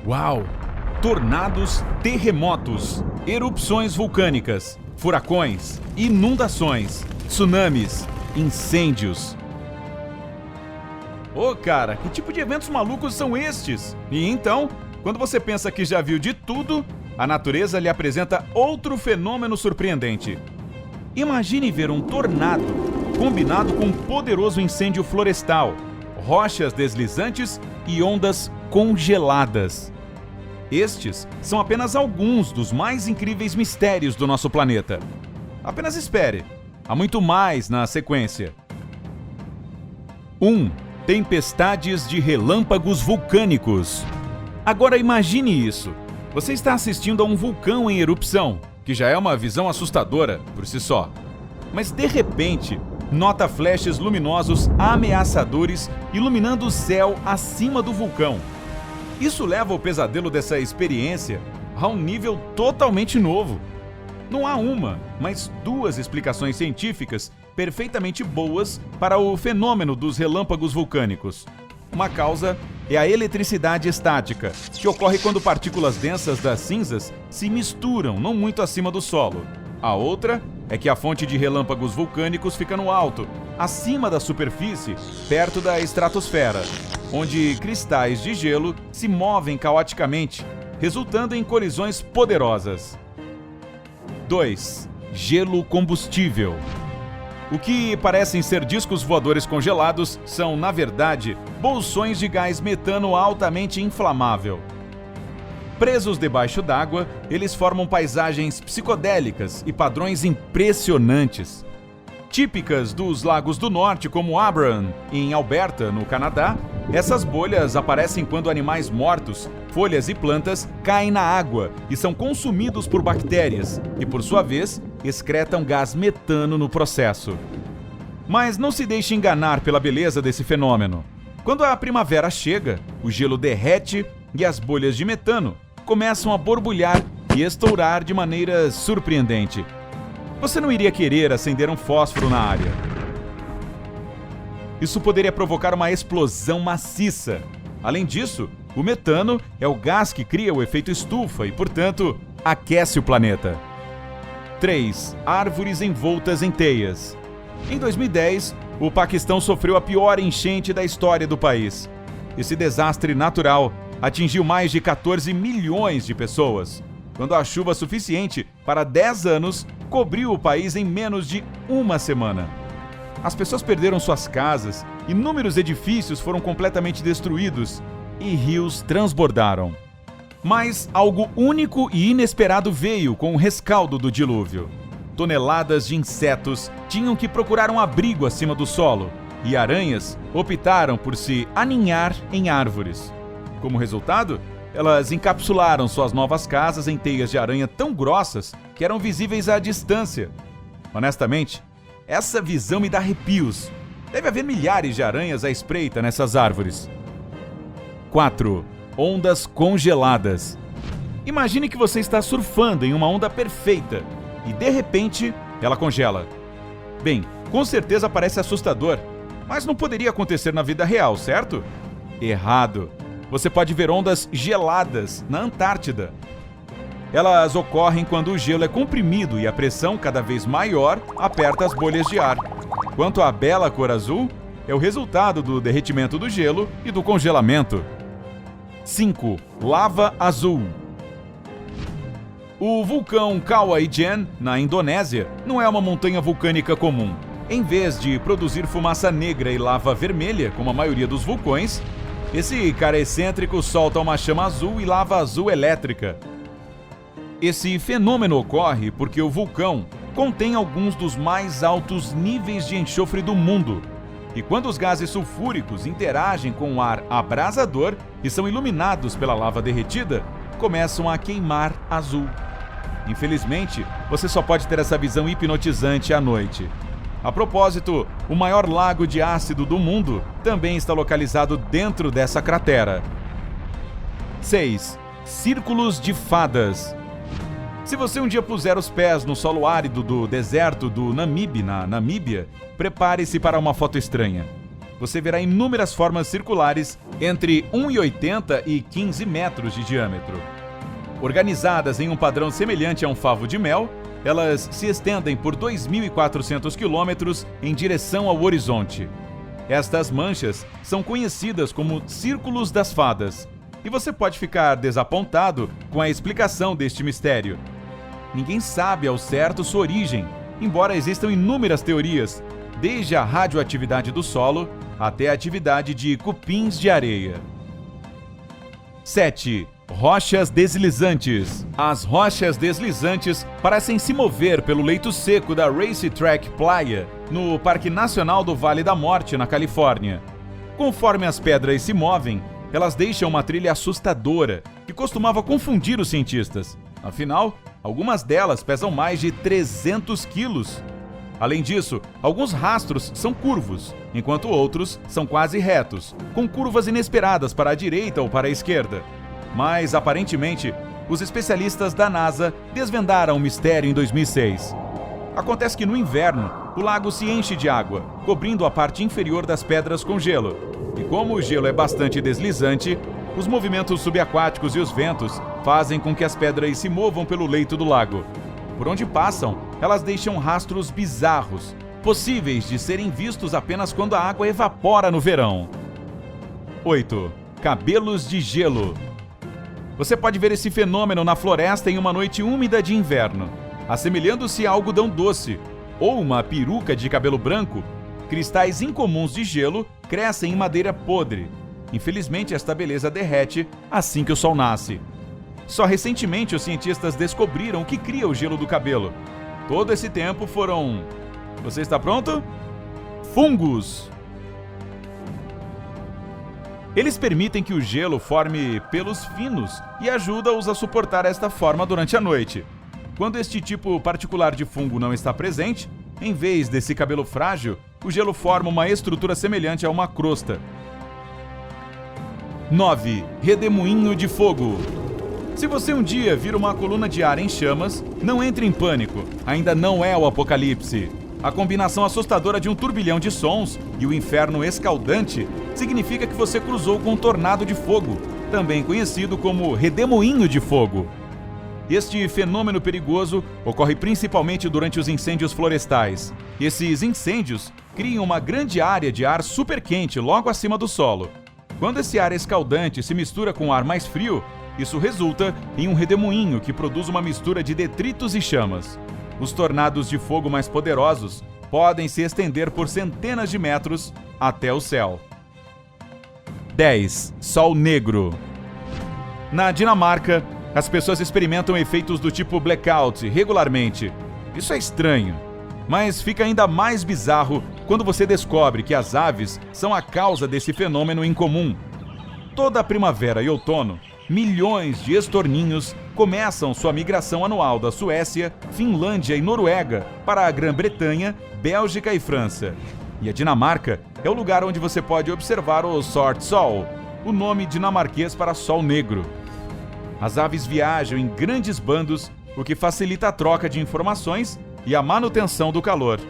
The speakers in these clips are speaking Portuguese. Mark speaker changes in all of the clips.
Speaker 1: Uau! Tornados, terremotos, erupções vulcânicas, furacões, inundações, tsunamis, incêndios. Ô cara, que tipo de eventos malucos são estes? E então, quando você pensa que já viu de tudo, a natureza lhe apresenta outro fenômeno surpreendente. Imagine ver um tornado combinado com um poderoso incêndio florestal, rochas deslizantes e ondas congeladas. Estes são apenas alguns dos mais incríveis mistérios do nosso planeta. Apenas espere, há muito mais na sequência. 1. Tempestades de relâmpagos vulcânicos. Agora imagine isso. Você está assistindo a um vulcão em erupção, que já é uma visão assustadora por si só. Mas de repente, nota flashes luminosos ameaçadores iluminando o céu acima do vulcão. Isso leva o pesadelo dessa experiência a um nível totalmente novo. Não há uma, mas duas explicações científicas perfeitamente boas para o fenômeno dos relâmpagos vulcânicos. Uma causa é a eletricidade estática, que ocorre quando partículas densas das cinzas se misturam não muito acima do solo. A outra é que a fonte de relâmpagos vulcânicos fica no alto, acima da superfície, perto da estratosfera, onde cristais de gelo se movem caoticamente, resultando em colisões poderosas. 2. Gelo combustível. O que parecem ser discos voadores congelados são, na verdade, bolsões de gás metano altamente inflamável. Presos debaixo d'água, eles formam paisagens psicodélicas e padrões impressionantes. Típicas dos lagos do norte, como Abraham, em Alberta, no Canadá, essas bolhas aparecem quando animais mortos, folhas e plantas caem na água e são consumidos por bactérias, e por sua vez, excretam gás metano no processo. Mas não se deixe enganar pela beleza desse fenômeno. Quando a primavera chega, o gelo derrete e as bolhas de metano começam a borbulhar e estourar de maneira surpreendente. Você não iria querer acender um fósforo na área. Isso poderia provocar uma explosão maciça. Além disso, o metano é o gás que cria o efeito estufa e, portanto, aquece o planeta. 3. Árvores envoltas em teias. Em 2010, o Paquistão sofreu a pior enchente da história do país. Esse desastre natural atingiu mais de 14 milhões de pessoas, quando a chuva suficiente para 10 anos cobriu o país em menos de uma semana. As pessoas perderam suas casas, inúmeros edifícios foram completamente destruídos e rios transbordaram. Mas algo único e inesperado veio com o rescaldo do dilúvio. Toneladas de insetos tinham que procurar um abrigo acima do solo, e aranhas optaram por se aninhar em árvores. Como resultado, elas encapsularam suas novas casas em teias de aranha tão grossas que eram visíveis à distância. Honestamente, essa visão me dá arrepios. Deve haver milhares de aranhas à espreita nessas árvores. 4. Ondas congeladas. Imagine que você está surfando em uma onda perfeita e, de repente, ela congela. Bem, com certeza parece assustador, mas não poderia acontecer na vida real, certo? Errado. Você pode ver ondas geladas na Antártida. Elas ocorrem quando o gelo é comprimido e a pressão cada vez maior aperta as bolhas de ar. Quanto à bela cor azul, é o resultado do derretimento do gelo e do congelamento. 5. Lava azul. O vulcão Kawah Ijen, na Indonésia, não é uma montanha vulcânica comum. Em vez de produzir fumaça negra e lava vermelha, como a maioria dos vulcões, esse cara excêntrico solta uma chama azul e lava azul elétrica. Esse fenômeno ocorre porque o vulcão contém alguns dos mais altos níveis de enxofre do mundo. E quando os gases sulfúricos interagem com o ar abrasador e são iluminados pela lava derretida, começam a queimar azul. Infelizmente, você só pode ter essa visão hipnotizante à noite. A propósito, o maior lago de ácido do mundo também está localizado dentro dessa cratera. 6. Círculos de fadas. Se você um dia puser os pés no solo árido do deserto do Namibe, na Namíbia, prepare-se para uma foto estranha. você verá inúmeras formas circulares entre 1,80 e 15 metros de diâmetro. Organizadas em um padrão semelhante a um favo de mel, elas se estendem por 2.400 quilômetros em direção ao horizonte. Estas manchas são conhecidas como Círculos das Fadas, e você pode ficar desapontado com a explicação deste mistério. Ninguém sabe ao certo sua origem, embora existam inúmeras teorias, desde a radioatividade do solo até a atividade de cupins de areia. 7. Rochas deslizantes. As rochas deslizantes parecem se mover pelo leito seco da Racetrack Playa, no Parque Nacional do Vale da Morte, na Califórnia. Conforme as pedras se movem, elas deixam uma trilha assustadora, que costumava confundir os cientistas. Afinal, algumas delas pesam mais de 300 quilos. Além disso, alguns rastros são curvos, enquanto outros são quase retos, com curvas inesperadas para a direita ou para a esquerda. Mas, aparentemente, os especialistas da NASA desvendaram o mistério em 2006. Acontece que no inverno, o lago se enche de água, cobrindo a parte inferior das pedras com gelo. E como o gelo é bastante deslizante, os movimentos subaquáticos e os ventos fazem com que as pedras se movam pelo leito do lago. Por onde passam, elas deixam rastros bizarros, possíveis de serem vistos apenas quando a água evapora no verão. 8. Cabelos de gelo. Você pode ver esse fenômeno na floresta em uma noite úmida de inverno. Assemelhando-se a algodão doce ou uma peruca de cabelo branco, cristais incomuns de gelo crescem em madeira podre. Infelizmente, esta beleza derrete assim que o sol nasce. Só recentemente os cientistas descobriram o que cria o gelo do cabelo. Todo esse tempo foram... Você está pronto? Fungos! Eles permitem que o gelo forme pelos finos e ajuda-os a suportar esta forma durante a noite. Quando este tipo particular de fungo não está presente, em vez desse cabelo frágil, o gelo forma uma estrutura semelhante a uma crosta. 9. Redemoinho de fogo. Se você um dia vir uma coluna de ar em chamas, não entre em pânico, ainda não é o apocalipse. A combinação assustadora de um turbilhão de sons e o inferno escaldante significa que você cruzou com um tornado de fogo, também conhecido como redemoinho de fogo. Este fenômeno perigoso ocorre principalmente durante os incêndios florestais. Esses incêndios criam uma grande área de ar super quente logo acima do solo. Quando esse ar escaldante se mistura com o ar mais frio, isso resulta em um redemoinho que produz uma mistura de detritos e chamas. Os tornados de fogo mais poderosos podem se estender por centenas de metros até o céu. 10. Sol negro. Na Dinamarca, as pessoas experimentam efeitos do tipo blackout regularmente. Isso é estranho, mas fica ainda mais bizarro quando você descobre que as aves são a causa desse fenômeno incomum. Toda a primavera e outono, milhões de estorninhos começam sua migração anual da Suécia, Finlândia e Noruega para a Grã-Bretanha, Bélgica e França. E a Dinamarca é o lugar onde você pode observar o Sort Sol, o nome dinamarquês para sol negro. As aves viajam em grandes bandos, o que facilita a troca de informações e a manutenção do calor.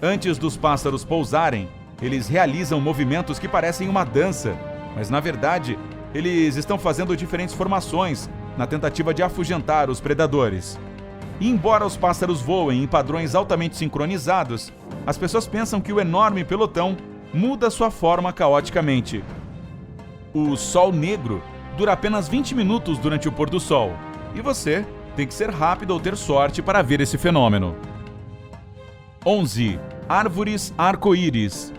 Speaker 1: Antes dos pássaros pousarem, eles realizam movimentos que parecem uma dança, mas na verdade, eles estão fazendo diferentes formações na tentativa de afugentar os predadores. E embora os pássaros voem em padrões altamente sincronizados, as pessoas pensam que o enorme pelotão muda sua forma caoticamente. O sol negro dura apenas 20 minutos durante o pôr do sol, e você tem que ser rápido ou ter sorte para ver esse fenômeno. 11. Árvores arco-íris.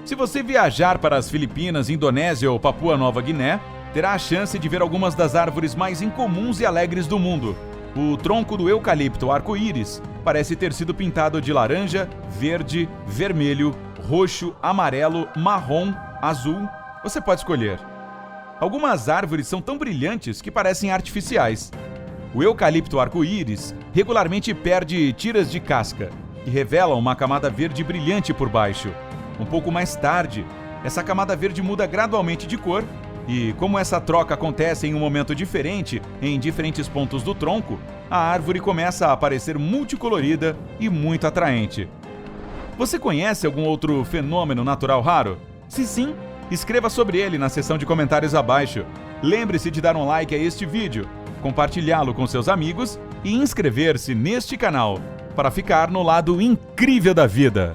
Speaker 1: Se você viajar para as Filipinas, Indonésia ou Papua Nova Guiné, terá a chance de ver algumas das árvores mais incomuns e alegres do mundo. O tronco do eucalipto arco-íris parece ter sido pintado de laranja, verde, vermelho, roxo, amarelo, marrom, azul. Você pode escolher. Algumas árvores são tão brilhantes que parecem artificiais. O eucalipto arco-íris regularmente perde tiras de casca, que revelam uma camada verde brilhante por baixo. Um pouco mais tarde, essa camada verde muda gradualmente de cor e, como essa troca acontece em um momento diferente em diferentes pontos do tronco, a árvore começa a aparecer multicolorida e muito atraente. Você conhece algum outro fenômeno natural raro? Se sim, escreva sobre ele na seção de comentários abaixo. Lembre-se de dar um like a este vídeo, compartilhá-lo com seus amigos e inscrever-se neste canal para ficar no lado incrível da vida.